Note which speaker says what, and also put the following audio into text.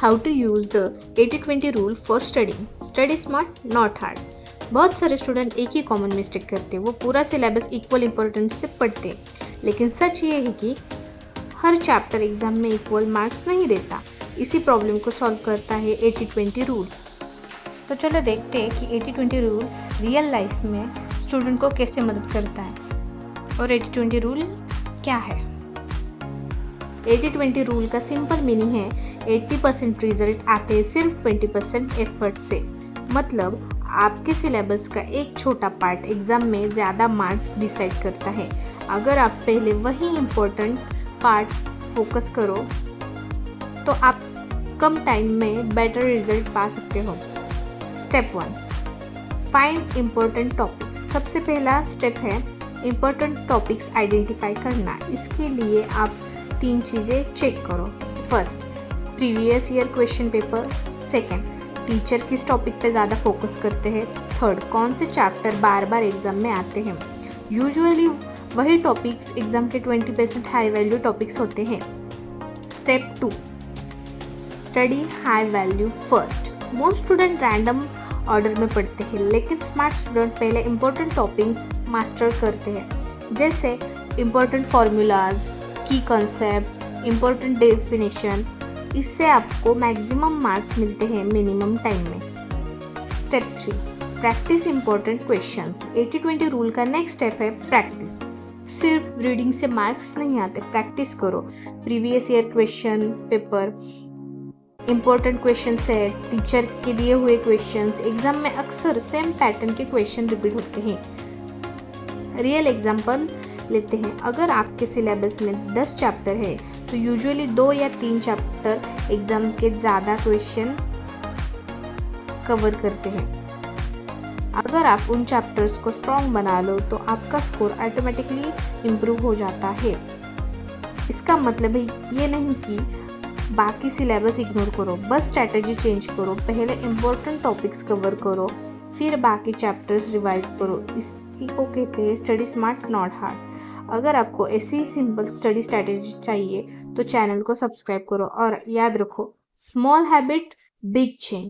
Speaker 1: How to use the 80-20 rule for studying, study smart not hard. बहुत सारे student एक ही common mistake करते हैं, वो पूरा सिलेबस इक्वल इंपॉर्टेंस से पढ़ते हैं, लेकिन सच ये है कि हर चैप्टर एग्जाम में इक्वल मार्क्स नहीं देता। इसी प्रॉब्लम को सॉल्व करता है 80-20 रूल। तो चलो देखते हैं कि 80-20 रूल रियल लाइफ में स्टूडेंट को कैसे मदद करता है और 80-20 रूल क्या है। 80-20 रूल का सिंपल मीनिंग है 80% रिजल्ट आते हैं सिर्फ 20% एफर्ट से। मतलब आपके सिलेबस का एक छोटा पार्ट एग्जाम में ज़्यादा मार्क्स डिसाइड करता है। अगर आप पहले वही इम्पोर्टेंट पार्ट फोकस करो तो आप कम टाइम में बेटर रिजल्ट पा सकते हो। Step 1, find important topics. सबसे पहला स्टेप है इम्पोर्टेंट टॉपिक्स आइडेंटिफाई करना। इसके लिए आप 3 चीज़ें चेक करो। First, previous year question paper. Second, teacher किस टॉपिक पे ज़्यादा फोकस करते हैं। थर्ड, कौन से चैप्टर बार बार एग्जाम में आते हैं। यूजुअली वही टॉपिक्स एग्जाम के 20% हाई वैल्यू टॉपिक्स होते हैं। Step 2, study high value first. Most student random order में पढ़ते हैं, लेकिन स्मार्ट स्टूडेंट पहले इम्पोर्टेंट टॉपिक मास्टर करते हैं, जैसे इम्पोर्टेंट फार्मूलाज, की कॉन्सेप्ट, इम्पोर्टेंट डेफिनेशन। इससे आपको मैक्सिमम मार्क्स मिलते हैं मिनिमम टाइम में। Step 3, practice important questions. 80-20 rule का नेक्स्ट स्टेप है प्रैक्टिस। सिर्फ रीडिंग से मार्क्स नहीं आते, प्रैक्टिस करो। Previous year question paper, important question set, teacher के दिए हुए क्वेश्चंस। एग्जाम में अक्सर सेम पैटर्न के क्वेश्चन रिपीट होते हैं। रियल एग्जाम्पल लेते हैं। अगर आपके सिलेबस में 10 चैप्टर है तो यूजुअली 2 या 3 चैप्टर एग्जाम के ज़्यादा क्वेश्चन कवर करते हैं। अगर आप उन चैप्टर्स को स्ट्रॉन्ग बना लो तो आपका स्कोर ऑटोमेटिकली इम्प्रूव हो जाता है। इसका मतलब है ये नहीं कि बाकी सिलेबस इग्नोर करो, बस स्ट्रैटेजी चेंज करो। पहले इम्पोर्टेंट टॉपिक्स कवर करो, फिर बाकी चैप्टर्स रिवाइज करो। इसी को कहते हैं स्टडी स्मार्ट नॉट हार्ड। अगर आपको ऐसी सिंपल स्टडी स्ट्रैटेजी चाहिए तो चैनल को सब्सक्राइब करो और याद रखो, स्मॉल हैबिट बिग चेंज।